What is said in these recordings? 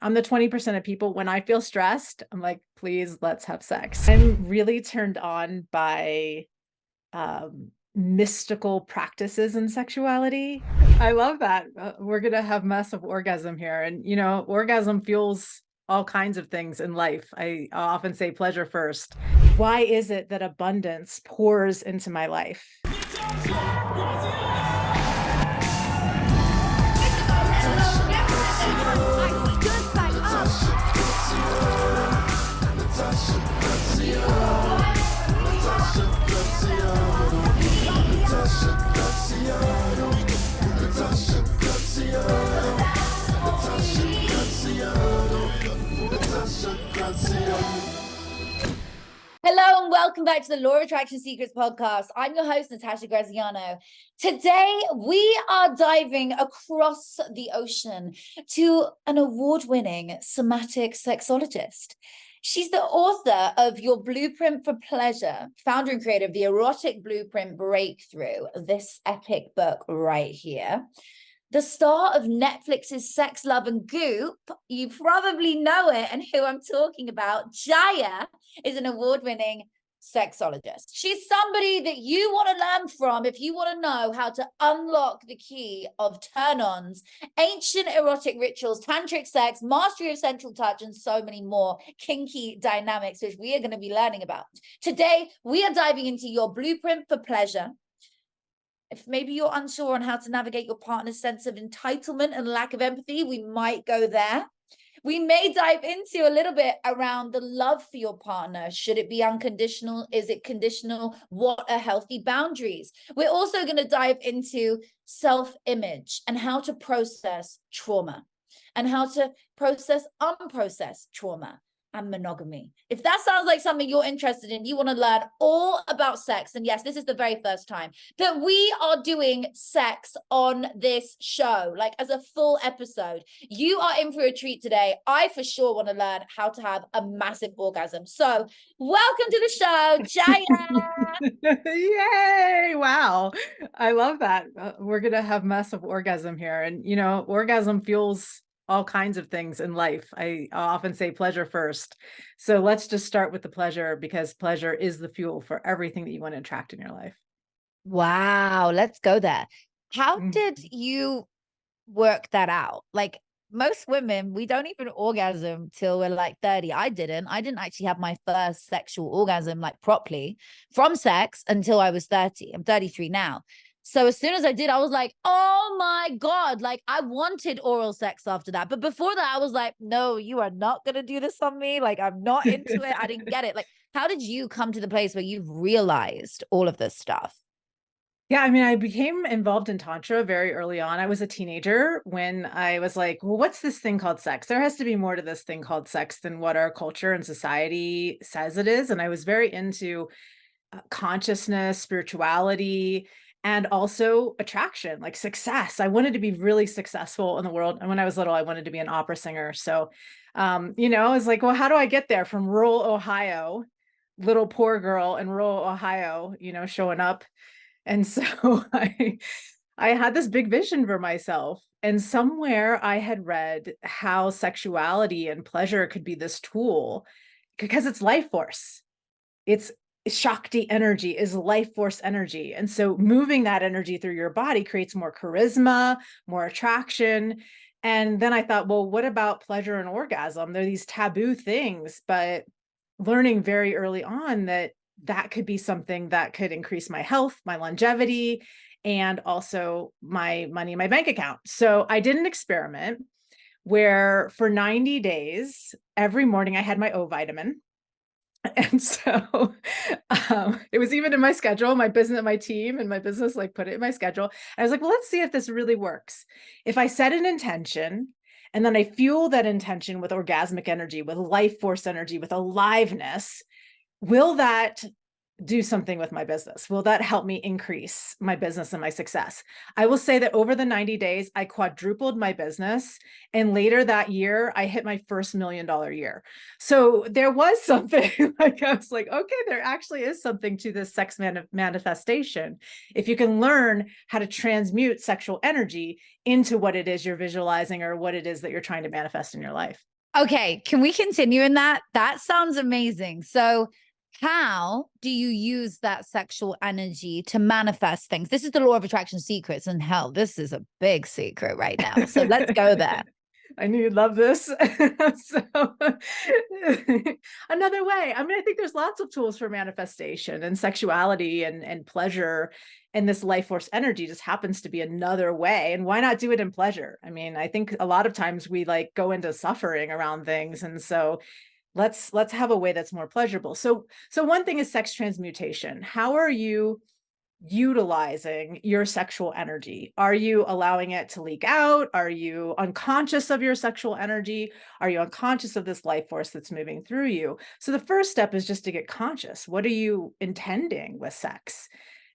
I'm the 20% of people when I feel stressed, I'm like, please, let's have sex. I'm really turned on by mystical practices in sexuality. I love that. We're going to have massive orgasm here. And, orgasm fuels all kinds of things in life. I often say pleasure first. Why is it that abundance pours into my life? Hello and welcome back to the Law of Attraction Secrets podcast. I'm your host, Natasha Graziano. Today, we are diving across the ocean to an award-winning somatic sexologist. She's the author of Your Blueprint for Pleasure, founder and creator of the Erotic Blueprint Breakthrough, this epic book right here. The star of Netflix's Sex, Love and Goop, you probably know it and who I'm talking about. Jaiya is an award-winning sexologist. She's somebody that you want to learn from if you want to know how to unlock the key of turn-ons, ancient erotic rituals, tantric sex, mastery of sensual touch, and so many more kinky dynamics, which we are going to be learning about. Today, we are diving into Your Blueprint for Pleasure. If maybe you're unsure on how to navigate your partner's sense of entitlement and lack of empathy, we might go there. We may dive into a little bit around the love for your partner. Should it be unconditional? Is it conditional? What are healthy boundaries? We're also going to dive into self-image and how to process trauma and how to process unprocessed trauma and monogamy. If that sounds like something you're interested in, you want to learn all about sex, and yes, this is the very first time that we are doing sex on this show, like as a full episode. You are in for a treat today. I for sure want to learn how to have a massive orgasm. So welcome to the show, Jaiya. Yay! Wow. I love that. We're going to have massive orgasm here. And, orgasm fuels all kinds of things in life. I often say pleasure first. So let's just start with the pleasure, because pleasure is the fuel for everything that you want to attract in your life. Wow, let's go there. How did you work that out? Like most women, we don't even orgasm till we're like 30. I didn't actually have my first sexual orgasm like properly from sex until I was 30. I'm 33 now. So as soon as I did, I was like, oh my God, like I wanted oral sex after that. But before that, I was like, no, you are not going to do this on me. Like, I'm not into it. I didn't get it. Like, how did you come to the place where you've realized all of this stuff? Yeah, I mean, I became involved in Tantra very early on. I was a teenager when I was like, well, what's this thing called sex? There has to be more to this thing called sex than what our culture and society says it is. And I was very into consciousness, spirituality, and also attraction, like success. I wanted to be really successful in the world. And when I was little, I wanted to be an opera singer. So, I was like, well, how do I get there from rural Ohio, little poor girl in rural Ohio, showing up? And so I had this big vision for myself. And somewhere I had read how sexuality and pleasure could be this tool because it's life force. It's Shakti energy is life force energy. And so moving that energy through your body creates more charisma, more attraction. And then I thought, well, what about pleasure and orgasm? They're these taboo things, but learning very early on that could be something that could increase my health, my longevity, and also my money in my bank account. So I did an experiment where for 90 days, every morning I had my O vitamin. And so it was even in my schedule, my business, my team and my business like put it in my schedule. I was like, well, let's see if this really works. If I set an intention and then I fuel that intention with orgasmic energy, with life force energy, with aliveness, will that do something with my business? Will that help me increase my business and my success? I will say that over the 90 days, I quadrupled my business. And later that year, I hit my first $1 million year. So there was something like, I was like, okay, there actually is something to this sex manifestation. If you can learn how to transmute sexual energy into what it is you're visualizing or what it is that you're trying to manifest in your life. Okay, can we continue in that? That sounds amazing. So, how do you use that sexual energy to manifest things? This is the law of attraction secrets, and hell, this is a big secret right now. So, let's go there. I knew you'd love this. So another way, I mean, I think there's lots of tools for manifestation and sexuality and pleasure. And this life force energy just happens to be another way. And why not do it in pleasure? I mean, I think a lot of times we like go into suffering around things. And so let's have a way that's more pleasurable. So one thing is sex transmutation. How are you utilizing your sexual energy? Are you allowing it to leak out? Are you unconscious of your sexual energy? Are you unconscious of this life force that's moving through you? So the first step is just to get conscious. What are you intending with sex?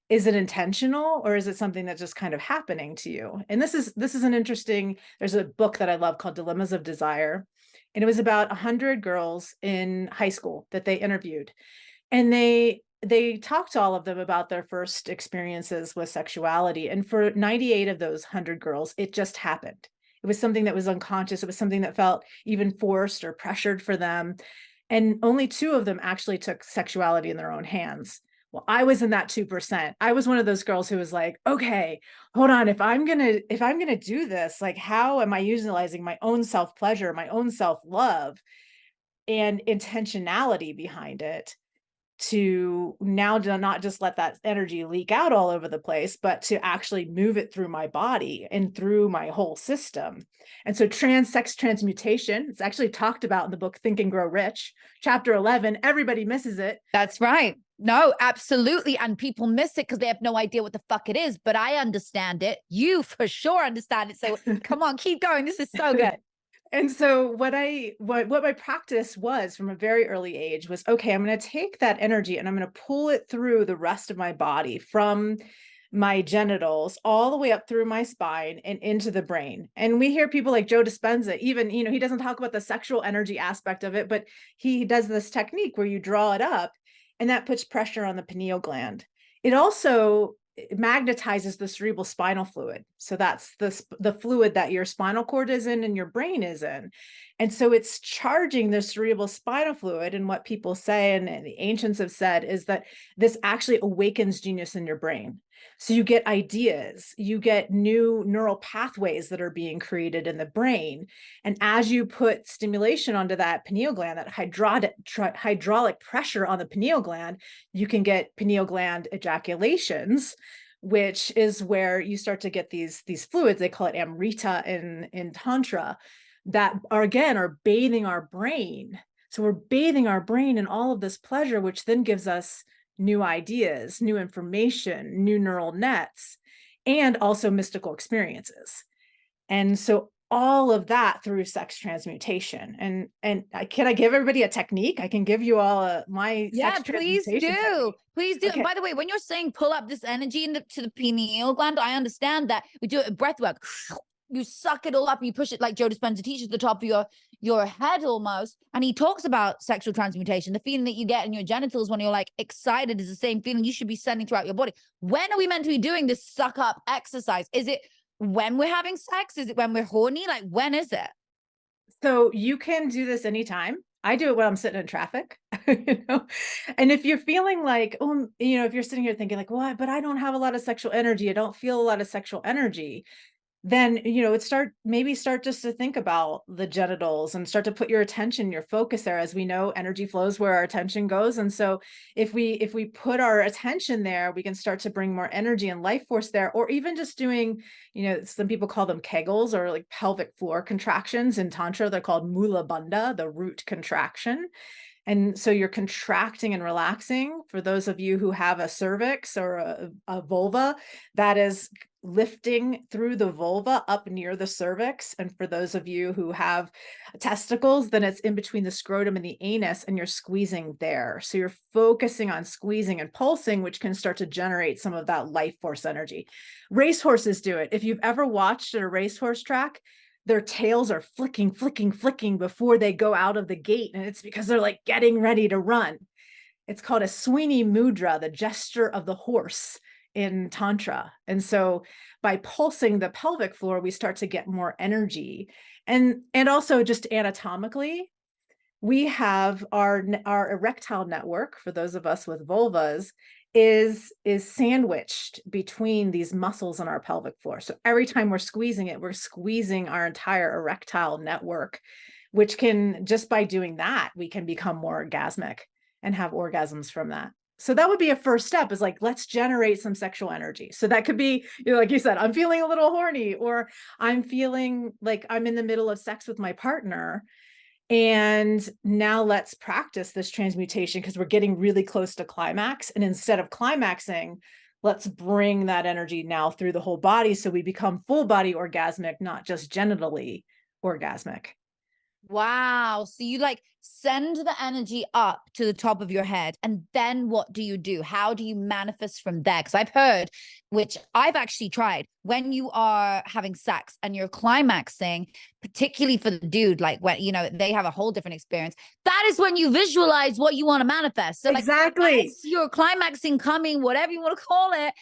Is it intentional, or is it something that's just kind of happening to you? And this is an interesting, there's a book that I love called Dilemmas of Desire. And it was about 100 girls in high school that they interviewed. And they talked to all of them about their first experiences with sexuality. And for 98 of those 100 girls, it just happened. It was something that was unconscious. It was something that felt even forced or pressured for them. And only 2 of them actually took sexuality in their own hands. Well, I was in that 2%. I was one of those girls who was like, okay, hold on. If I'm gonna do this, like, how am I utilizing my own self-pleasure, my own self-love and intentionality behind it to now to not just let that energy leak out all over the place, but to actually move it through my body and through my whole system. And so sex transmutation, it's actually talked about in the book Think and Grow Rich, chapter 11. Everybody misses it. That's right. No, absolutely. And people miss it because they have no idea what the fuck it is. But I understand it. You for sure understand it. So come on, keep going. This is so good. And so what my practice was from a very early age was, okay, I'm going to take that energy and I'm going to pull it through the rest of my body, from my genitals all the way up through my spine and into the brain. And we hear people like Joe Dispenza, even, he doesn't talk about the sexual energy aspect of it, but he does this technique where you draw it up and that puts pressure on the pineal gland. It also magnetizes the cerebral spinal fluid. So that's the fluid that your spinal cord is in and your brain is in. And so it's charging the cerebral spinal fluid. And what people say, and the ancients have said, is that this actually awakens genius in your brain. So you get ideas, you get new neural pathways that are being created in the brain. And as you put stimulation onto that pineal gland, that hydraulic pressure on the pineal gland, you can get pineal gland ejaculations, which is where you start to get these fluids. They call it amrita in Tantra, that are bathing our brain. So we're bathing our brain in all of this pleasure, which then gives us new ideas, new information, new neural nets, and also mystical experiences. And so all of that through sex transmutation. And can I give everybody a technique? I can give you all my sex transmutation technique. Please do. Okay. And by the way, when you're saying pull up this energy to the pineal gland, I understand that we do it with breath work. You suck it all up and you push it like Joe Dispenza teaches the top of your head almost. And he talks about sexual transmutation. The feeling that you get in your genitals when you're like excited is the same feeling you should be sending throughout your body. When are we meant to be doing this suck up exercise? Is it when we're having sex? Is it when we're horny? Like, when is it? So you can do this anytime. I do it when I'm sitting in traffic, and if you're feeling like, oh, if you're sitting here thinking like, well, but I don't have a lot of sexual energy, I don't feel a lot of sexual energy, then maybe start just to think about the genitals and start to put your attention, your focus there. As we know, energy flows where our attention goes. And so if we put our attention there, we can start to bring more energy and life force there. Or even just doing, some people call them kegels, or like pelvic floor contractions. In Tantra, they're called mula bandha, the root contraction. And so you're contracting and relaxing. For those of you who have a cervix or a vulva, that is lifting through the vulva up near the cervix. And for those of you who have testicles, then it's in between the scrotum and the anus, and you're squeezing there. So you're focusing on squeezing and pulsing, which can start to generate some of that life force energy. Racehorses do it. If you've ever watched a racehorse track, their tails are flicking, flicking, flicking before they go out of the gate. And it's because they're like getting ready to run. It's called a Sweeney mudra, the gesture of the horse in Tantra. And so by pulsing the pelvic floor, we start to get more energy. And also just anatomically, we have our erectile network, for those of us with vulvas, is sandwiched between these muscles in our pelvic floor. So every time we're squeezing it, we're squeezing our entire erectile network, which can, just by doing that, we can become more orgasmic and have orgasms from that. So that would be a first step, is like, let's generate some sexual energy. So that could be, like you said, I'm feeling a little horny, or I'm feeling like I'm in the middle of sex with my partner. And now let's practice this transmutation because we're getting really close to climax. And instead of climaxing, let's bring that energy now through the whole body, so we become full body orgasmic, not just genitally orgasmic. Wow. So you like send the energy up to the top of your head. And then what do you do? How do you manifest from there? Because I've heard, which I've actually tried, when you are having sex and you're climaxing, particularly for the dude, like when, they have a whole different experience. That is when you visualize what you want to manifest. So like, Exactly. as you're climaxing, coming, whatever you want to call it,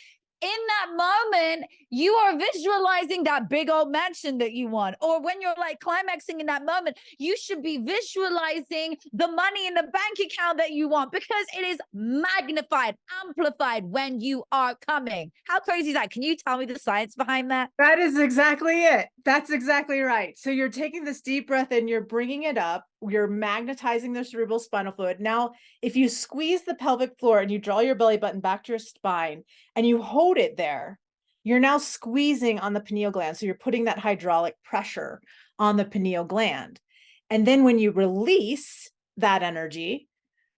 in that moment, you are visualizing that big old mansion that you want. Or when you're like climaxing in that moment, you should be visualizing the money in the bank account that you want, because it is magnified, amplified when you are coming. How crazy is that? Can you tell me the science behind that? That is exactly it. That's exactly right. So you're taking this deep breath and you're bringing it up. You're magnetizing the cerebral spinal fluid. Now, if you squeeze the pelvic floor and you draw your belly button back to your spine and you hold it there, you're now squeezing on the pineal gland. So you're putting that hydraulic pressure on the pineal gland. And then when you release that energy,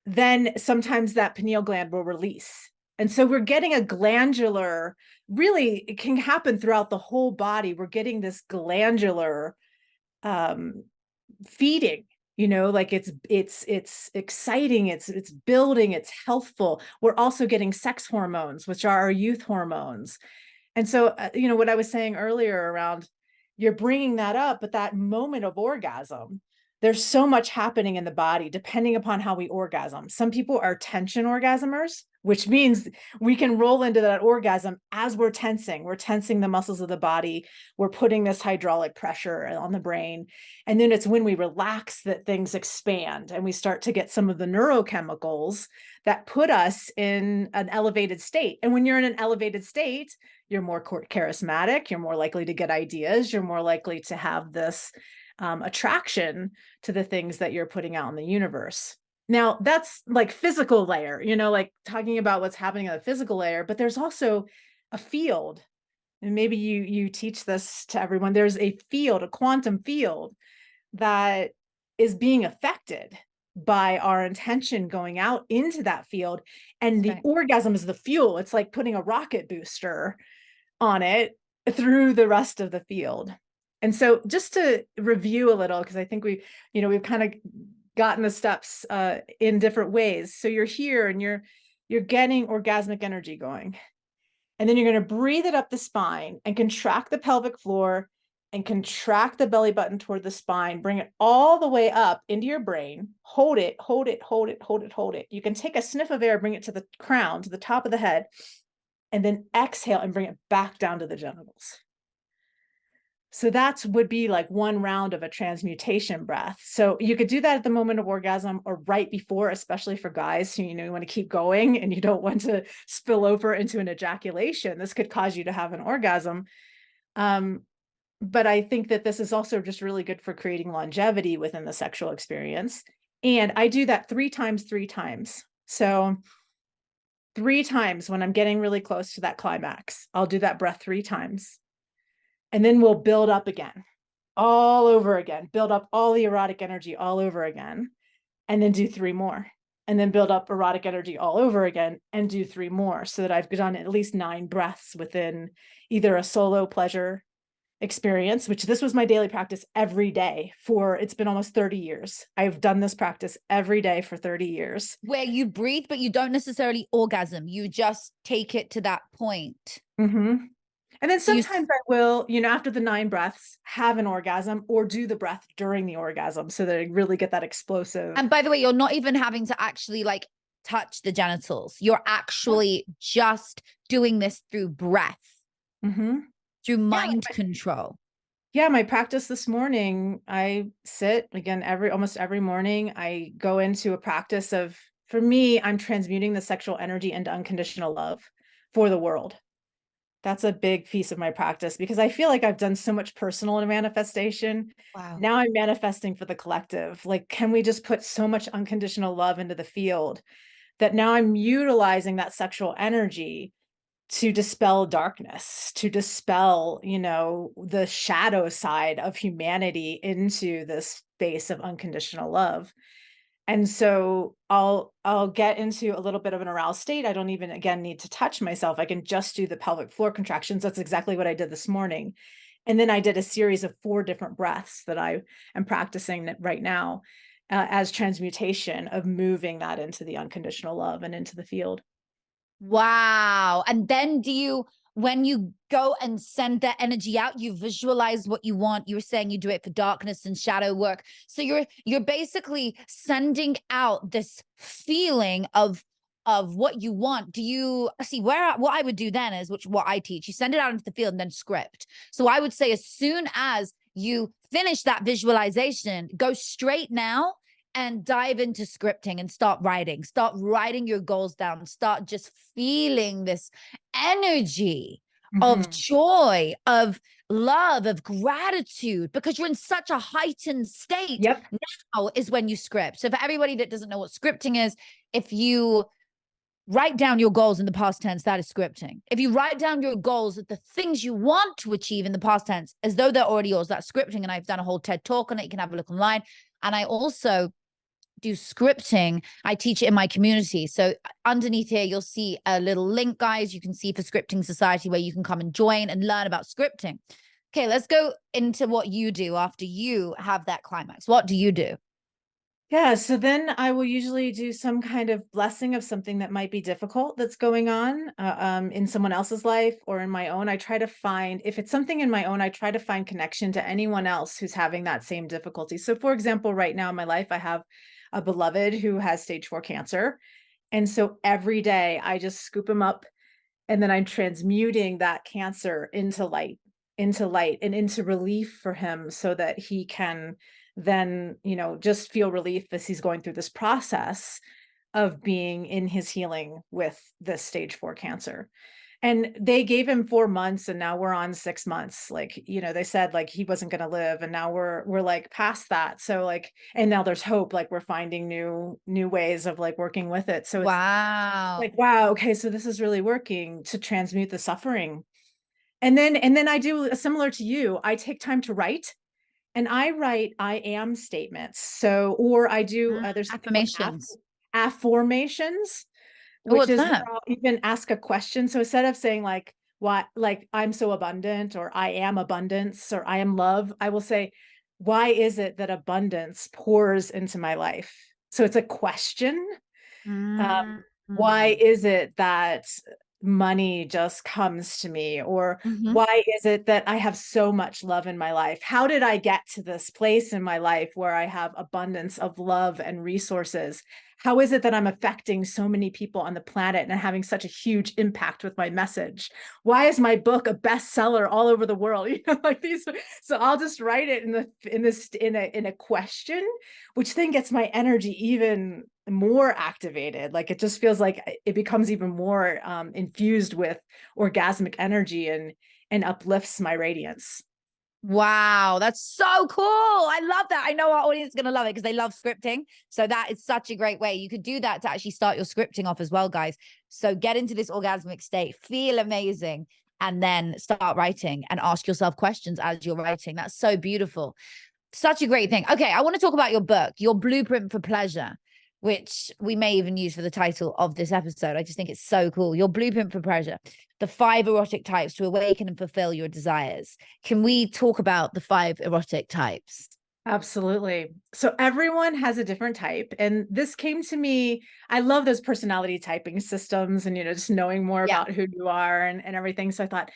then sometimes that pineal gland will release. And so we're getting a glandular, really, it can happen throughout the whole body. We're getting this glandular feeding, like it's exciting, it's building, it's healthful. We're also getting sex hormones, which are our youth hormones. And so, what I was saying earlier around, you're bringing that up, but that moment of orgasm, there's so much happening in the body depending upon how we orgasm. Some people are tension orgasmers, which means we can roll into that orgasm as we're tensing. We're tensing the muscles of the body. We're putting this hydraulic pressure on the brain. And then it's when we relax that things expand and we start to get some of the neurochemicals that put us in an elevated state. And when you're in an elevated state, you're more charismatic, you're more likely to get ideas, you're more likely to have this attraction to the things that you're putting out in the universe. Now, that's like physical layer, like talking about what's happening on the physical layer, but there's also a field. And maybe you teach this to everyone. There's a field, a quantum field, that is being affected by our intention going out into that field. And the orgasm is the fuel. It's like putting a rocket booster on it through the rest of the field. And so just to review a little, because I think we've kind of gotten the steps in different ways. So you're here and you're getting orgasmic energy going. And then you're going to breathe it up the spine and contract the pelvic floor and contract the belly button toward the spine. Bring it all the way up into your brain. Hold it, hold it, hold it, hold it, hold it. You can take a sniff of air, bring it to the crown, to the top of the head, and then exhale and bring it back down to the genitals. So that would be like one round of a transmutation breath. So you could do that at the moment of orgasm or right before, especially for guys who, you want to keep going and you don't want to spill over into an ejaculation. This could cause you to have an orgasm. But I think that this is also just really good for creating longevity within the sexual experience. And I do that 3 times, 3 times. So 3 times when I'm getting really close to that climax, I'll do that breath 3 times. And then we'll build up again, all over again, build up all the erotic energy all over again, and then do 3 more. and then build up erotic energy all over again and do 3 more, so that I've done at least 9 breaths within either a solo pleasure experience, which this was my daily practice every day for, it's been almost 30 years. I've done this practice every day for 30 years. Where you breathe, but you don't necessarily orgasm. You just take it to that point. Mm-hmm. And then So you, sometimes I will, you know, after the 9 breaths, have an orgasm or do the breath during the orgasm so that I really get that explosive. and by the way, you're not even having to actually like touch the genitals. You're actually just doing this through breath, Mm-hmm. through Yeah, mind control. yeah, my practice this morning, I sit again almost every morning. I go into a practice of, for me, I'm transmuting the sexual energy into unconditional love for the world. That's a big piece of my practice because I feel like I've done so much personal manifestation. Wow. Now I'm manifesting for the collective. Like, can we just put so much unconditional love into the field that now I'm utilizing that sexual energy to dispel darkness, to dispel, you know, the shadow side of humanity into this space of unconditional love. And so I'll get into a little bit of an aroused state. I don't even again need to touch myself. I can just do the pelvic floor contractions. That's exactly what I did this morning. And then I did a series of 4 different breaths that I am practicing right now as transmutation of moving that into the unconditional love and into the field. Wow. And then do you, when you go and send that energy out, you visualize what you want. You were saying you do it for darkness and shadow work. So you're basically sending out this feeling of what you want. Do you see where what I would do then is what I teach? You send it out into the field and then script. So I would say as soon as you finish that visualization, go straight now and dive into scripting and start writing your goals down, start just feeling this energy of Mhm. joy, of love, of gratitude, because you're in such a heightened state. Yep. Now is when you script. So for everybody that doesn't know what scripting is, if you write down your goals in the past tense, that is scripting. If you write down your goals, the things you want to achieve in the past tense, as though they're already yours, that's scripting. And I've done a whole TED talk on it. You can have a look online. And I also do scripting. I teach it in my community. So underneath here, you'll see a little link, guys. You can see for Scripting Society where you can come and join and learn about scripting. Okay, let's go into what you do after you have that climax. What do you do? Yeah, so then I will usually do some kind of blessing of something that might be difficult that's going on in someone else's life or in my own. I try to find, if it's something in my own, I try to find connection to anyone else who's having that same difficulty. So for example, right now in my life, I have a beloved who has stage 4 cancer. And so every day I just scoop him up and then I'm transmuting that cancer into light and into relief for him so that he can then, you know, just feel relief as he's going through this process of being in his healing with this stage 4 cancer. And they gave him 4 months and now we're on 6 months. Like, you know, they said like he wasn't going to live and now we're like past that. So like, and now there's hope, like we're finding new ways of like working with it. So it's Wow. like, wow, okay, so this is really working to transmute the suffering. And then I do similar to you. I take time to write and I write I am statements. So, or I do, there's something called Affirmations. affirmations, Oh, which what's is where that? I'll even ask a question. So instead of saying like, what, like I'm so abundant or I am abundance or I am love, I will say, why is it that abundance pours into my life? So it's a question. Mm-hmm. Why is it that money just comes to me? Or Mm-hmm. why is it that I have so much love in my life? How did I get to this place in my life where I have abundance of love and resources? How is it that I'm affecting so many people on the planet and having such a huge impact with my message? Why is my book a bestseller all over the world? You know, like these. So I'll just write it in a question, which then gets my energy even more activated. Like it just feels like it becomes even more infused with orgasmic energy and uplifts my radiance. Wow, that's so cool. I love that. I know our audience is going to love it because they love scripting. So that is such a great way. You could do that to actually start your scripting off as well, guys. So get into this orgasmic state, feel amazing, and then start writing and ask yourself questions as you're writing. That's so beautiful. Such a great thing. Okay, I want to talk about your book, Your Blueprint for Pleasure. which we may even use for the title of this episode. I just think it's so cool. Your blueprint for pleasure, the 5 erotic types to awaken and fulfill your desires. Can we talk about the 5 erotic types? Absolutely. So everyone has a different type. And this came to me. I love those personality typing systems and, just knowing more Yeah. about who you are and everything. So I thought,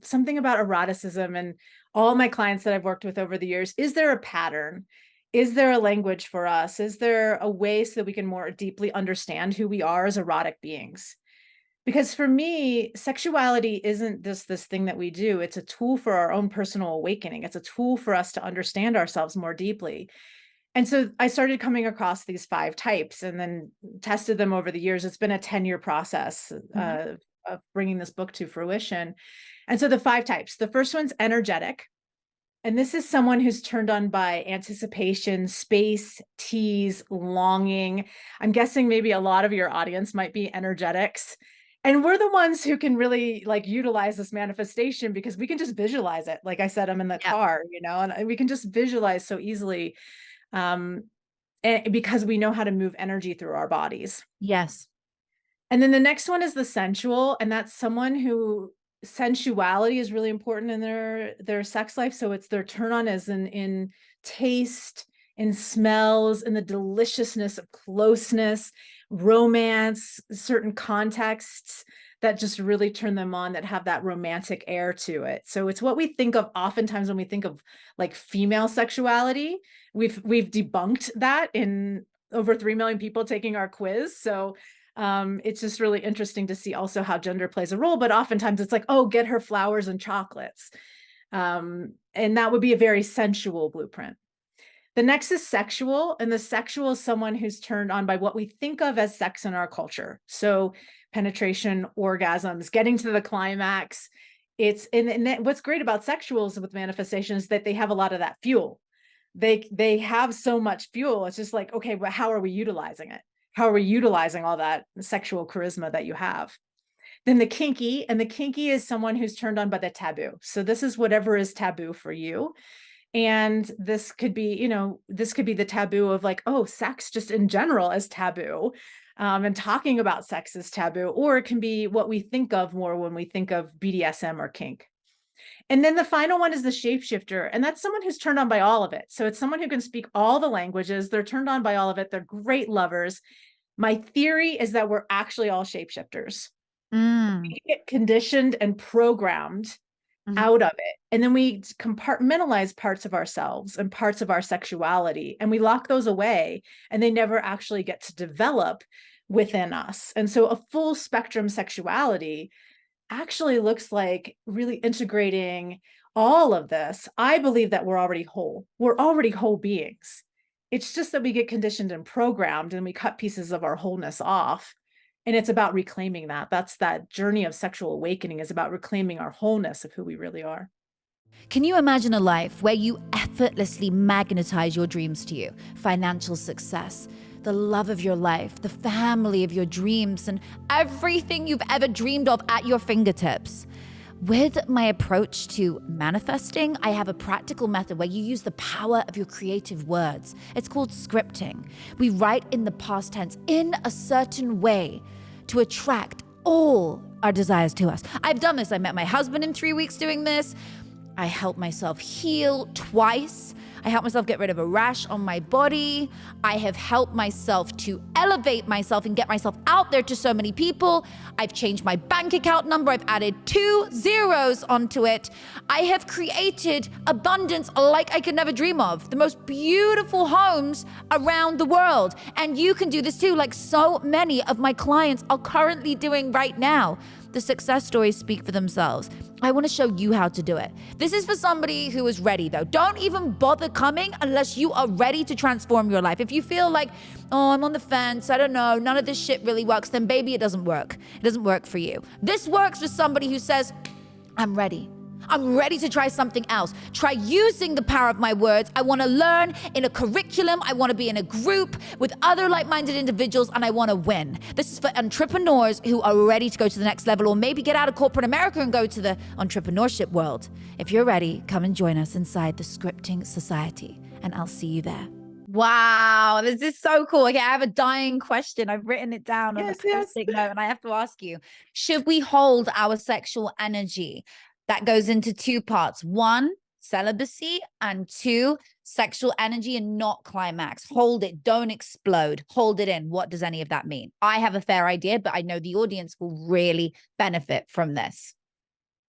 something about eroticism and all my clients that I've worked with over the years. Is there a pattern? Is there a language for us? Is there a way so that we can more deeply understand who we are as erotic beings? Because for me, sexuality isn't just this thing that we do. It's a tool for our own personal awakening. It's a tool for us to understand ourselves more deeply. And so I started coming across these 5 types and then tested them over the years. It's been a 10-year process Mhm. of bringing this book to fruition. And so the 5 types, the first one's energetic. And this is someone who's turned on by anticipation, space, tease, longing. I'm guessing maybe a lot of your audience might be energetics. And we're the ones who can really utilize this manifestation because we can just visualize it. Like I said, I'm in the Yeah. car, and we can just visualize so easily and because we know how to move energy through our bodies. Yes. And then the next one is the sensual, and that's someone who sensuality is really important in their sex life. So it's their turn on as in taste, in smells, in the deliciousness of closeness, romance, certain contexts that just really turn them on, that have that romantic air to it. So it's what we think of oftentimes when we think of like female sexuality. We've debunked that in over 3 million people taking our quiz. So it's just really interesting to see also how gender plays a role, but oftentimes it's like, oh, get her flowers and chocolates. And that would be a very sensual blueprint. The next is sexual, and the sexual is someone who's turned on by what we think of as sex in our culture. So penetration, orgasms, getting to the climax. And what's great about sexuals with manifestation is that they have a lot of that fuel. They have so much fuel. It's just like, okay, but how are we utilizing it? How are we utilizing all that sexual charisma that you have? Then the kinky, and the kinky is someone who's turned on by the taboo. So this is whatever is taboo for you. And this could be, this could be the taboo of like, oh, sex just in general as taboo. And talking about sex is taboo, or it can be what we think of more when we think of BDSM or kink. And then the final one is the shapeshifter, and that's someone who's turned on by all of it. So it's someone who can speak all the languages. They're turned on by all of it. They're great lovers. My theory is that we're actually all shapeshifters. Mm. We get conditioned and programmed Mhm. out of it. And then we compartmentalize parts of ourselves and parts of our sexuality, and we lock those away, and they never actually get to develop within us. And so a full spectrum sexuality actually looks like really integrating all of this. I believe that we're already whole. We're already whole beings. It's just that we get conditioned and programmed and we cut pieces of our wholeness off. And it's about reclaiming that. That's that journey of sexual awakening, is about reclaiming our wholeness of who we really are. Can you imagine a life where you effortlessly magnetize your dreams to you? Financial success, the love of your life, the family of your dreams, and everything you've ever dreamed of at your fingertips. With my approach to manifesting, I have a practical method where you use the power of your creative words. It's called scripting. We write in the past tense in a certain way to attract all our desires to us. I've done this. I met my husband in 3 weeks doing this. I helped myself heal twice. I helped myself get rid of a rash on my body. I have helped myself to elevate myself and get myself out there to so many people. I've changed my bank account number. I've added 2 zeros onto it. I have created abundance like I could never dream of. The most beautiful homes around the world. And you can do this too, like so many of my clients are currently doing right now. The success stories speak for themselves. I want to show you how to do it. This is for somebody who is ready, though. Don't even bother coming unless you are ready to transform your life. If you feel like, oh, I'm on the fence, I don't know, none of this shit really works, then baby, it doesn't work. It doesn't work for you. This works for somebody who says, I'm ready. I'm ready to try something else. Try using the power of my words. I want to learn in a curriculum. I want to be in a group with other like-minded individuals, and I want to win. This is for entrepreneurs who are ready to go to the next level, or maybe get out of corporate America and go to the entrepreneurship world. If you're ready, come and join us inside the Scripting Society, and I'll see you there. Wow, this is so cool. Okay, I have a dying question. I've written it down on a Yes, yes. post-it note, and I have to ask you, should we hold our sexual energy? That goes into two parts. One, celibacy, and two, sexual energy and not climax. Hold it, don't explode. Hold it in. What does any of that mean? I have a fair idea, but I know the audience will really benefit from this.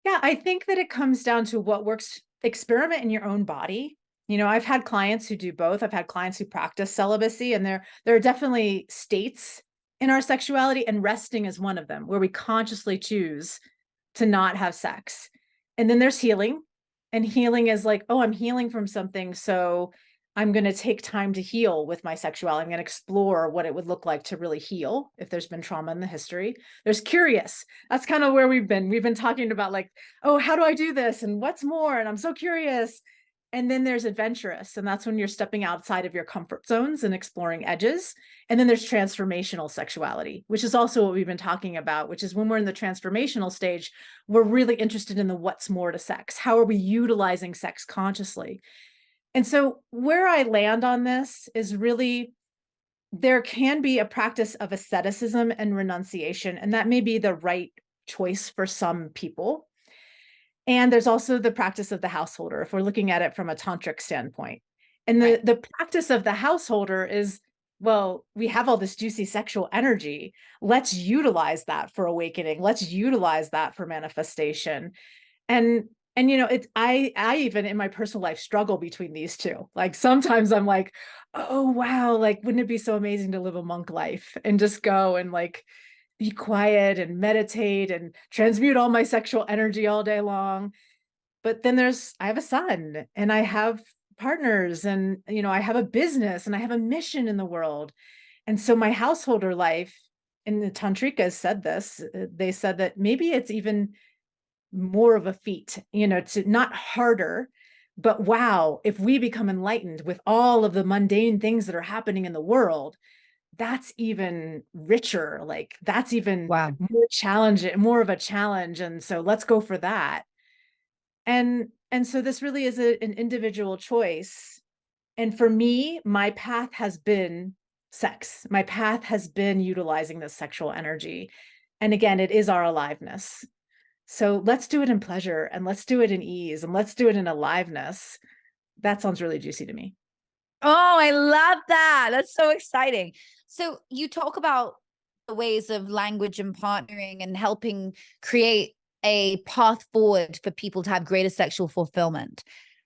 Yeah, I think that it comes down to what works. Experiment in your own body. I've had clients who do both. I've had clients who practice celibacy, and there are definitely states in our sexuality, and resting is one of them, where we consciously choose to not have sex. And then there's healing. And healing is like, oh, I'm healing from something. So I'm going to take time to heal with my sexuality. I'm going to explore what it would look like to really heal if there's been trauma in the history. There's curious. That's kind of where we've been. We've been talking about like, oh, how do I do this? And what's more? And I'm so curious. And then there's adventurous. And that's when you're stepping outside of your comfort zones and exploring edges. And then there's transformational sexuality, which is also what we've been talking about, which is when we're in the transformational stage, we're really interested in the what's more to sex. How are we utilizing sex consciously? And so where I land on this is really there can be a practice of asceticism and renunciation, and that may be the right choice for some people. And there's also the practice of the householder, if we're looking at it from a tantric standpoint. And Right. the practice of the householder is, well, we have all this juicy sexual energy. Let's utilize that for awakening. Let's utilize that for manifestation. And it's I even in my personal life struggle between these two. Like sometimes I'm like, oh wow, like wouldn't it be so amazing to live a monk life and just go and like be quiet and meditate and transmute all my sexual energy all day long. But then I have a son and I have partners, and I have a business and I have a mission in the world. And so my householder life, and the tantrikas said this, they said that maybe it's even more of a feat, to not harder, but wow, if we become enlightened with all of the mundane things that are happening in the world, that's even richer. Like that's even Wow. more challenging, more of a challenge. And so let's go for that. And so this really is an individual choice. And for me, my path has been sex. My path has been utilizing this sexual energy. And again, it is our aliveness. So let's do it in pleasure, and let's do it in ease, and let's do it in aliveness. That sounds really juicy to me. Oh, I love that. That's so exciting. So you talk about the ways of language and partnering and helping create a path forward for people to have greater sexual fulfillment.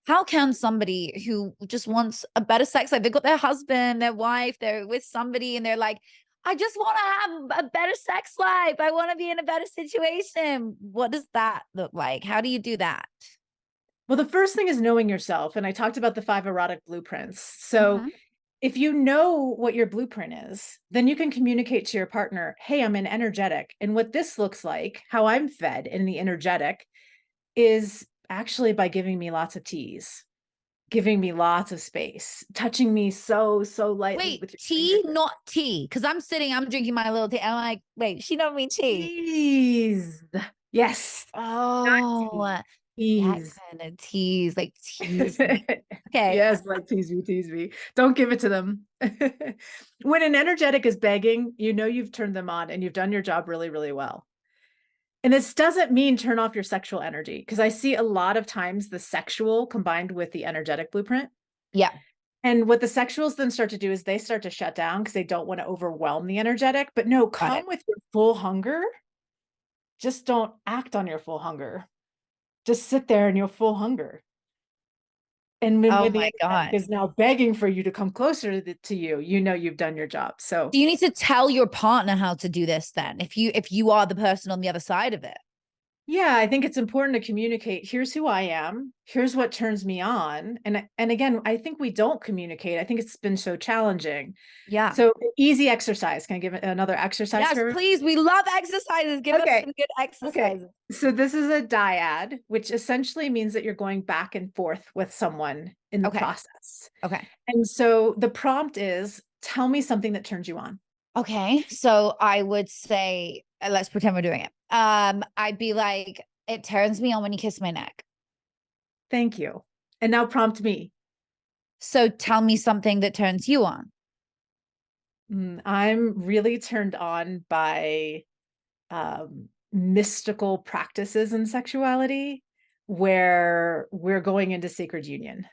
How can somebody who just wants a better sex life, they've got their husband, their wife, they're with somebody, and they're like, I just want to have a better sex life. I want to be in a better situation. What does that look like? How do you do that? Well, the first thing is knowing yourself. And I talked about the 5 erotic blueprints. So Mhm. if you know what your blueprint is, then you can communicate to your partner, hey, I'm an energetic. And what this looks like, how I'm fed in the energetic, is actually by giving me lots of tease, giving me lots of space, touching me so, so lightly Wait, with your tea, fingertips. not tea. Because I'm drinking my little tea. I'm like, wait, she don't mean tea. Tease. Yes. Not Oh, tease. that Tease. kind of tease, like tease me. Okay. Yes, like tease me. Don't give it to them. When an energetic is begging, you've turned them on and you've done your job really, really well. And this doesn't mean turn off your sexual energy, because I see a lot of times the sexual combined with the energetic blueprint. Yeah. And what the sexuals then start to do is they start to shut down because they don't want to overwhelm the energetic. But no, Got it. come with your full hunger. Just don't act on your full hunger. Just sit there in your full hunger. And Oh when the my energetic God. is now begging for you to come closer to you, you've done your job. So So you need to tell your partner how to do this then, if you are the person on the other side of it. yeah, I think it's important to communicate. Here's who I am. Here's what turns me on. And again, I think we don't communicate. I think it's been so challenging. Yeah. So easy exercise. Can I give another exercise for Yes, everyone? please. We love exercises. Give us Okay. some good Okay. exercises. So this is a dyad, which essentially means that you're going back and forth with someone in the Okay. process. Okay. And so the prompt is, tell me something that turns you on. Okay. So I would say, let's pretend we're doing it. I'd be like, it turns me on when you kiss my neck. Thank you. And now prompt me. So tell me something that turns you on. I'm really turned on by mystical practices in sexuality where we're going into sacred union.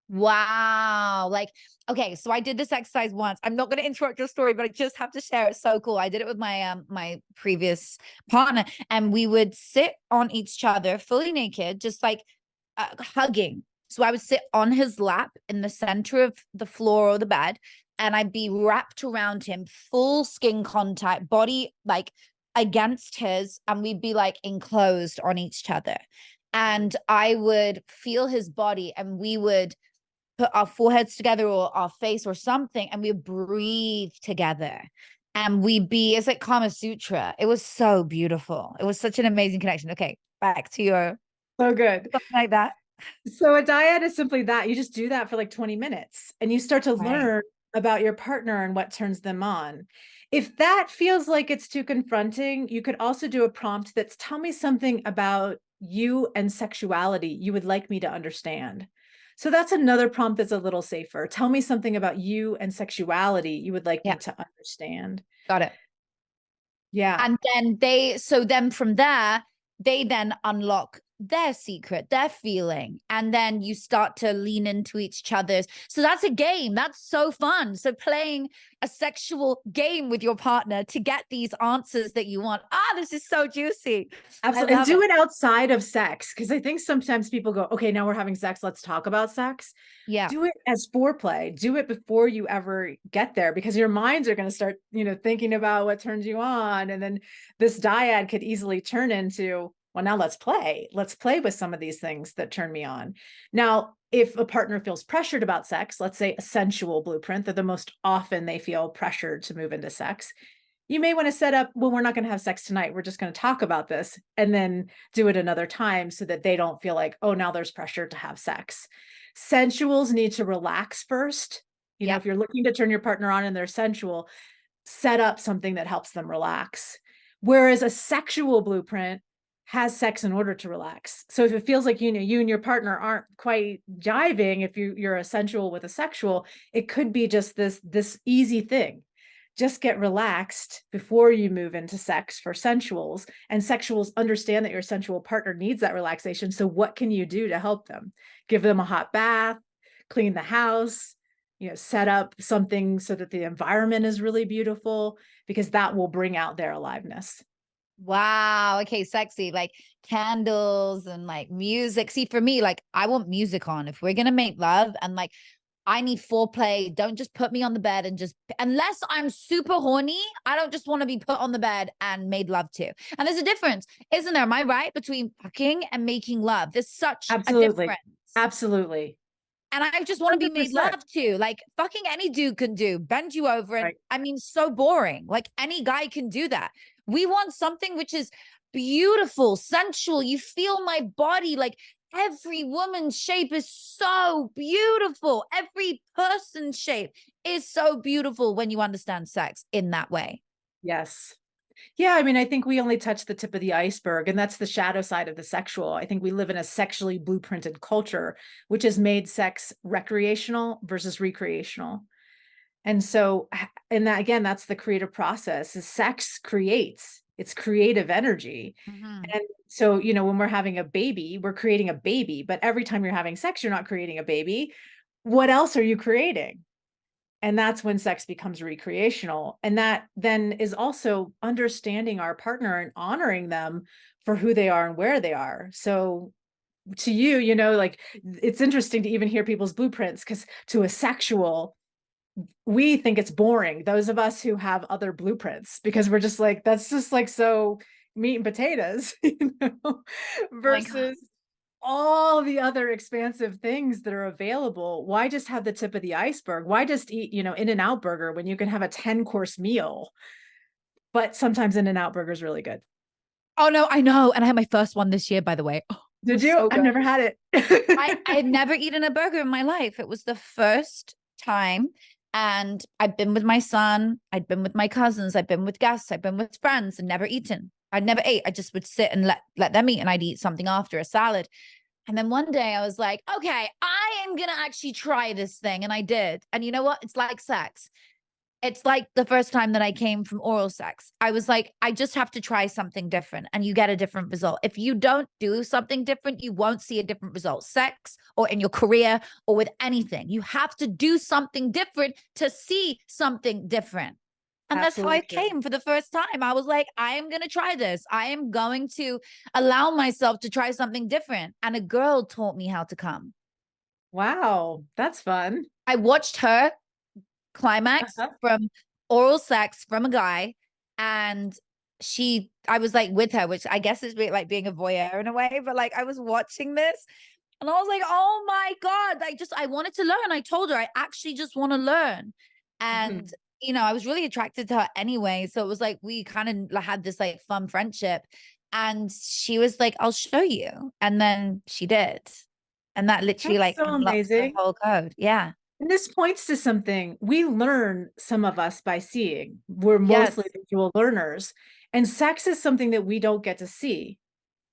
Wow. Like, okay, so I did this exercise once. I'm not going to interrupt your story, but I just have to share. It's so cool. I did it with my previous partner, and we would sit on each other fully naked, just like hugging. So I would sit on his lap in the center of the floor or the bed, and I'd be wrapped around him, full skin contact, body like against his, and we'd be like enclosed on each other. And I would feel his body, and we would put our foreheads together or our face or something, and we breathe together. And it's like Kama Sutra. It was so beautiful. It was such an amazing connection. Okay, back to your So good. something like that. So a dyad is simply that. You just do that for like 20 minutes and you start to Right. learn about your partner and what turns them on. If that feels like it's too confronting, you could also do a prompt that's tell me something about you and sexuality you would like me to understand. So that's another prompt that's a little safer. Tell me something about you and sexuality you would like me Yeah, to understand. got it. Yeah. And then from there, they then unlock their secret, their feeling, and then you start to lean into each other's. So that's a game. That's so fun. So playing a sexual game with your partner to get these answers that you want. This is so juicy. I Absolutely. And love do it. it outside of sex. Because I think sometimes people go, okay, now we're having sex. Let's talk about sex. Yeah. Do it as foreplay. Do it before you ever get there because your minds are going to start, thinking about what turns you on. And then this dyad could easily turn into, well, now let's play. Let's play with some of these things that turn me on. Now, if a partner feels pressured about sex, let's say a sensual blueprint, that the most often they feel pressured to move into sex, you may want to set up, well, we're not going to have sex tonight. We're just going to talk about this and then do it another time so that they don't feel like, oh, now there's pressure to have sex. Sensuals need to relax first. Yep. If you're looking to turn your partner on and they're sensual, set up something that helps them relax. Whereas a sexual blueprint has sex in order to relax. So if it feels like, you and your partner aren't quite jiving, if you're a sensual with a sexual, it could be just this easy thing. Just get relaxed before you move into sex for sensuals, and sexuals understand that your sensual partner needs that relaxation. So what can you do to help them? Give them a hot bath, clean the house, set up something so that the environment is really beautiful, because that will bring out their aliveness. Wow. Okay, sexy. Like candles and like music. See, for me, like I want music on. If we're gonna make love, and like I need foreplay. Don't just put me on the bed and just, unless I'm super horny, I don't just want to be put on the bed and made love to. And there's a difference, isn't there? Am I right? Between fucking and making love. There's such a Absolutely. difference. Absolutely. And I just want to be made 100%. love to. Like fucking any dude can do, bend you over. And Right. I mean, so boring. Like any guy can do that. We want something which is beautiful, sensual. You feel my body. Like every woman's shape is so beautiful. Every person's shape is so beautiful when you understand sex in that way. Yes. Yeah, I mean, I think we only touch the tip of the iceberg, and that's the shadow side of the sexual. I think we live in a sexually blueprinted culture, which has made sex recreational versus recreational. And so, and that again, that's the creative process. Is sex creates, it's creative energy. Mhm. And so, when we're having a baby, we're creating a baby, but every time you're having sex, you're not creating a baby. What else are you creating? And that's when sex becomes recreational. And that then is also understanding our partner and honoring them for who they are and where they are. So to you, like it's interesting to even hear people's blueprints, because to a sexual, we think it's boring. Those of us who have other blueprints, because we're just like, that's just like so meat and potatoes, Oh my God. versus all the other expansive things that are available. Why just have the tip of the iceberg? Why just eat, In-N-Out burger when you can have a 10-course meal? But sometimes In-N-Out burger is really good. Oh no, I know. And I had my first one this year, by the way. Oh, it Did was you? so I've good. never had I it. had never eaten a burger in my life. It was the first time. And I'd been with my son, I'd been with my cousins, I'd been with guests, I'd been with friends and never eaten. I'd never ate. I just would sit and let them eat, and I'd eat something after, a salad. And then one day I was like, okay, I am going to actually try this thing. And I did. And you know what? It's like sex. It's like the first time that I came from oral sex. I was like, I just have to try something different and you get a different result. If you don't do something different, you won't see a different result. Sex or in your career or with anything. You have to do something different to see something different. And that's how I Absolutely true. came for the first time. I was like, I am going to try this. I am going to allow myself to try something different. And a girl taught me how to come. Wow, that's fun. I watched her climax Uh-huh. from oral sex from a guy, and I was like with her, which I guess is like being a voyeur in a way, but like I was watching this and I was like, oh my God, I wanted to learn. I told her I actually just want to learn. And Mhm. I was really attracted to her anyway. So it was like we kind of had this like fun friendship. And she was like, I'll show you. And then she did. And that literally That's like so unlocked the amazing. whole code. Yeah. And this points to something we learn, some of us, by seeing. We're mostly Yes. visual learners. And sex is something that we don't get to see.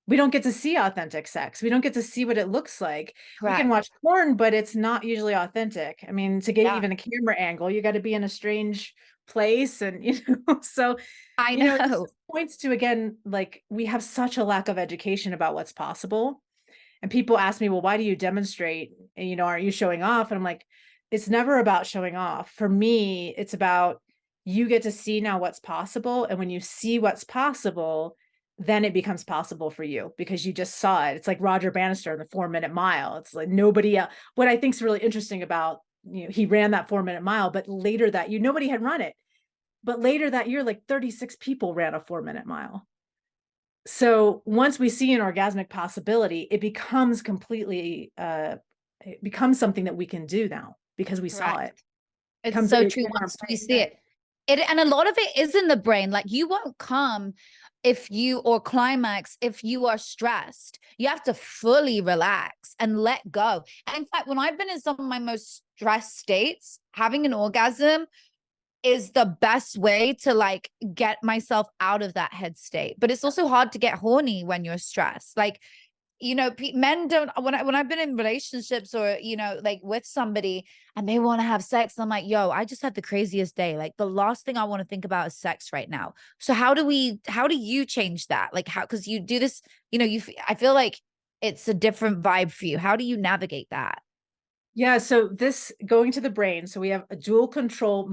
We don't get to see authentic sex. We don't get to see what it looks like. We can Correct. watch porn, but it's not usually authentic. I mean, to get Yeah. even a camera angle, you got to be in a strange place. And, so, I it just know. points to, again, like we have such a lack of education about what's possible. And people ask me, well, why do you demonstrate? And, aren't you showing off? And I'm like, it's never about showing off. For me, it's about you get to see now what's possible. And when you see what's possible, then it becomes possible for you because you just saw it. It's like Roger Bannister in the 4 Minute Mile. It's like nobody else. What I think is really interesting about, he ran that 4 minute mile, but later that year, nobody had run it. But later that year, like 36 people ran a 4 minute mile. So once we see an orgasmic possibility, it becomes something that we can do now because we saw Correct. it. It's Comes so it's true in our once we brain. see it. And a lot of it is in the brain. Like you won't come or climax if you are stressed. You have to fully relax and let go. And in fact, when I've been in some of my most stressed states, having an orgasm is the best way to like get myself out of that head state. But it's also hard to get horny when you're stressed. Like, men don't, when I've been in relationships or, like with somebody and they want to have sex, I'm like, yo, I just had the craziest day. Like the last thing I want to think about is sex right now. So how do you change that? Like cause you do this, I feel like it's a different vibe for you. How do you navigate that? Yeah, so this going to the brain. So we have a dual control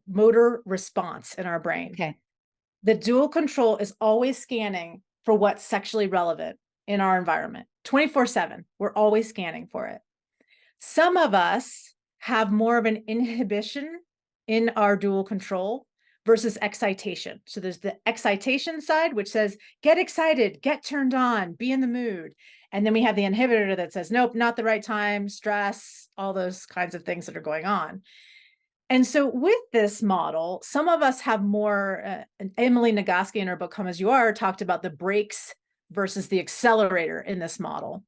motor response in our brain. Okay. The dual control is always scanning for what's sexually relevant in our environment. 24/7. We're always scanning for it. Some of us have more of an inhibition in our dual control versus excitation. So there's the excitation side, which says, get excited, get turned on, be in the mood. And then we have the inhibitor that says, nope, not the right time, stress, all those kinds of things that are going on. And so with this model, some of us have more, Emily Nagoski in her book, Come As You Are, talked about the brakes versus the accelerator in this model.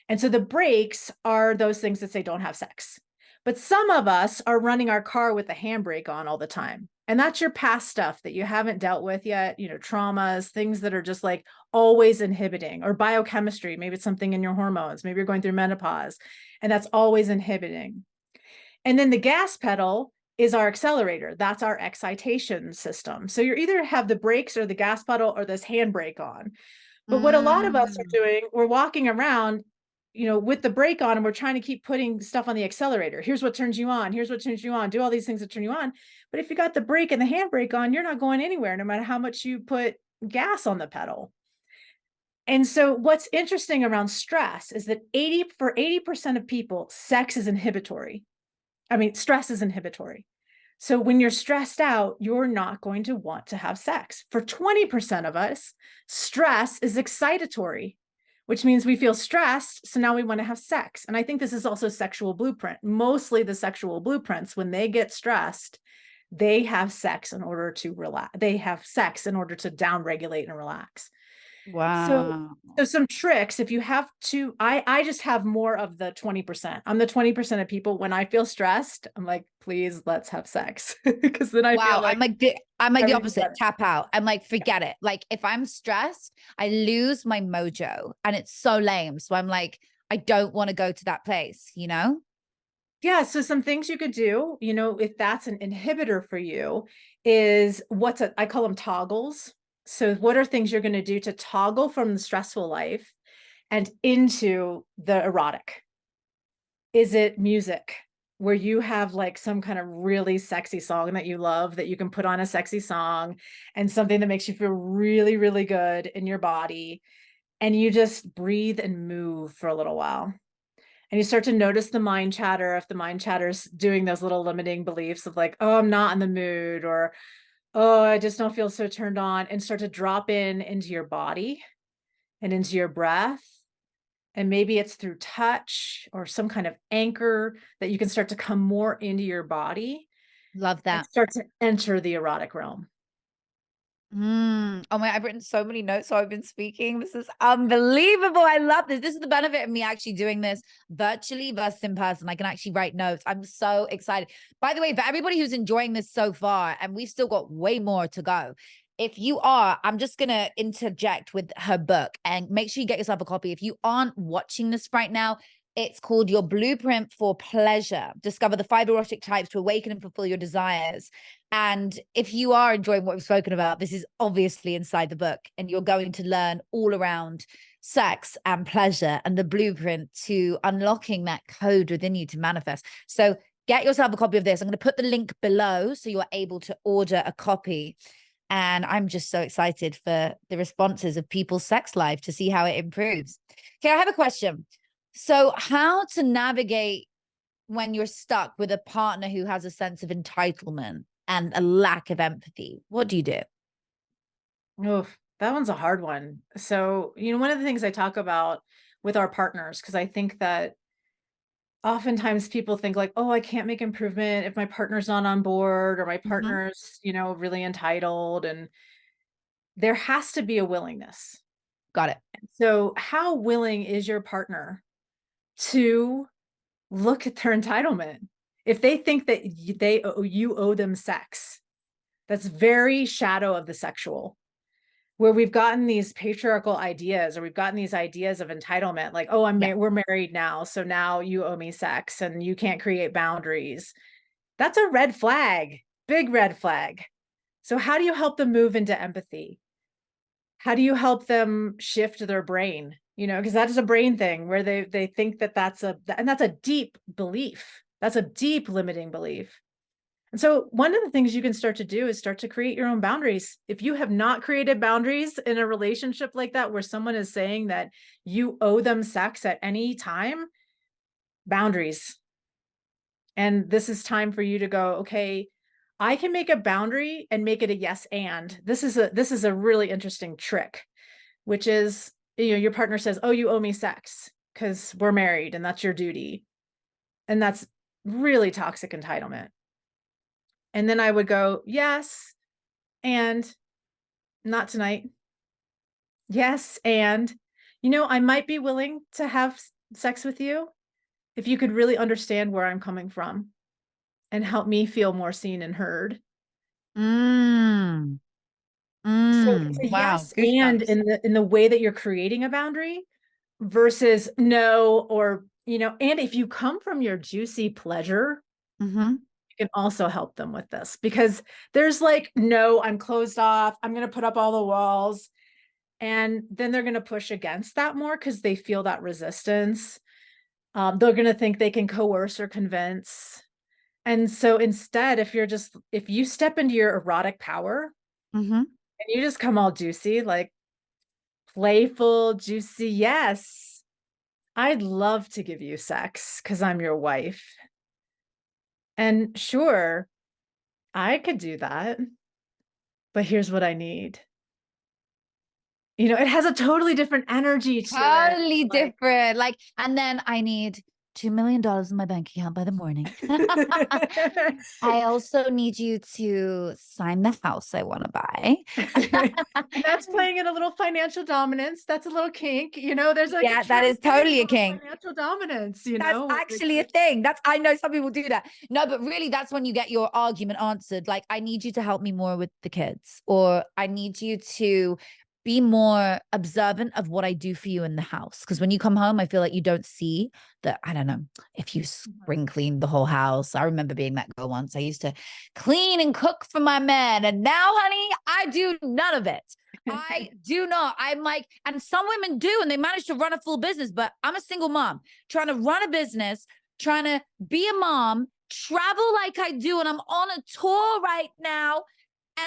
And so the brakes are those things that say don't have sex. But some of us are running our car with the handbrake on all the time. And that's your past stuff that you haven't dealt with yet, traumas, things that are just like always inhibiting, or biochemistry. Maybe it's something in your hormones. Maybe you're going through menopause, and that's always inhibiting. And then the gas pedal is our accelerator. That's our excitation system. So you either have the brakes or the gas pedal or this handbrake on. But what a lot of us are Mm. doing, we're walking around, with the brake on, and we're trying to keep putting stuff on the accelerator. Here's what turns you on. Here's what turns you on. Do all these things that turn you on. But if you got the brake and the handbrake on, you're not going anywhere, no matter how much you put gas on the pedal. And so what's interesting around stress is that 80% of people, sex is inhibitory. I mean, stress is inhibitory. So when you're stressed out, you're not going to want to have sex. For 20% of us, stress is excitatory, which means we feel stressed. So now we want to have sex. And I think this is also sexual blueprint. Mostly the sexual blueprints, when they get stressed, they have sex in order to relax. They have sex in order to downregulate and relax. So, Wow. so some tricks, if you have to, I just have more of the 20%. I'm the 20% of people when I feel stressed, I'm like, please, let's have sex. Because then I feel Wow, like I'm like the everything's opposite. better. Tap out. I'm like, forget it. Like if I'm stressed, I lose my mojo, and it's so lame. So I'm like, I don't want to go to that place, you know? Yeah, so some things you could do, if that's an inhibitor for you, is I call them toggles. So what are things you're going to do to toggle from the stressful life and into the erotic? Is it music where you have like some kind of really sexy song that you love that you can put on a sexy song and something that makes you feel really, really good in your body, and you just breathe and move for a little while? And you start to notice the mind chatter, if the mind chatter's doing those little limiting beliefs of like, oh, I'm not in the mood, or oh, I just don't feel so turned on, and start to drop in into your body and into your breath. And maybe it's through touch or some kind of anchor that you can start to come more into your body Love and that. start to enter the erotic realm. Oh my, I've written so many notes. So I've been speaking. This is unbelievable. I love this. This is the benefit of me actually doing this virtually versus in person. I can actually write notes. I'm so excited. By the way, for everybody who's enjoying this so far, and we've still got way more to go. If you are, I'm just going to interject with her book and make sure you get yourself a copy. If you aren't watching this right now, it's called Your Blueprint for Pleasure. Discover the 5 erotic types to awaken and fulfill your desires. And if you are enjoying what we've spoken about, this is obviously inside the book, and you're going to learn all around sex and pleasure and the blueprint to unlocking that code within you to manifest. So get yourself a copy of this. I'm going to put the link below so you're able to order a copy. And I'm just so excited for the responses of people's sex life to see how it improves. Okay, I have a question. So, how to navigate when you're stuck with a partner who has a sense of entitlement and a lack of empathy? What do you do? Oof, that one's a hard one. So, one of the things I talk about with our partners, because I think that oftentimes people think like, oh, I can't make improvement if my partner's not on board, or my Mhm. partner's, really entitled. And there has to be a willingness. Got it. So, how willing is your partner to look at their entitlement? If they think that you owe them sex, that's very shadow of the sexual, where we've gotten these patriarchal ideas, or we've gotten these ideas of entitlement, like, oh, Yeah. we're married now, so now you owe me sex and you can't create boundaries. That's a red flag, big red flag. So how do you help them move into empathy? How do you help them shift their brain? Because that is a brain thing where they think that and that's a deep belief. That's a deep limiting belief. And so one of the things you can start to do is start to create your own boundaries. If you have not created boundaries in a relationship like that, where someone is saying that you owe them sex at any time, boundaries. And this is time for you to go, okay, I can make a boundary and make it a yes and. This is a really interesting trick, which is, your partner says, "Oh, you owe me sex because we're married and that's your duty." And that's really toxic entitlement. And then I would go, "Yes, and not tonight. Yes, and I might be willing to have sex with you if you could really understand where I'm coming from and help me feel more seen and heard." Mm, So it's a wow, yes and goosebumps. in the way that you're creating a boundary versus no, or and if you come from your juicy pleasure, Hmm. you can also help them with this, because there's like, no, I'm closed off, I'm going to put up all the walls. And then they're going to push against that more because they feel that resistance. They're going to think they can coerce or convince. And so instead, if you step into your erotic power Hmm. and you just come all juicy, like playful, juicy, yes, I'd love to give you sex because I'm your wife. And sure, I could do that, but here's what I need. It has a totally different energy to it. Totally Like, different. Like, and then I need $2 million in my bank account by the morning. I also need you to sign the house I want to buy. and that's playing in a little financial dominance. That's a little kink. There's like a Yeah, that true is thing totally a called king. financial dominance, That's It's actually a like, thing. I know some people do that. No, but really, that's when you get your argument answered. Like, I need you to help me more with the kids, or I need you to be more observant of what I do for you in the house. Because when you come home, I feel like you don't see that. I don't know if you spring clean the whole house. I remember being that girl once. I used to clean and cook for my man. And now, honey, I do none of it. I do not. I'm like, and some women do, and they manage to run a full business, but I'm a single mom trying to run a business, trying to be a mom, travel like I do. And I'm on a tour right now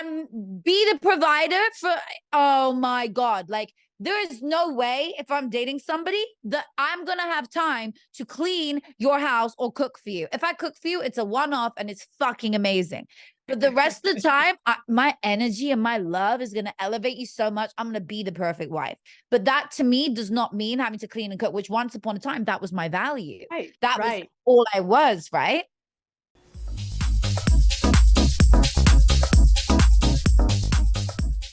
and be the provider for, oh my God, like there is no way if I'm dating somebody that I'm going to have time to clean your house or cook for you. If I cook for you, it's a one-off and it's fucking amazing. But the rest of the time, my energy and my love is going to elevate you so much. I'm going to be the perfect wife. But that to me does not mean having to clean and cook, which once upon a time, that was my value. Right, That was right. all I was, right?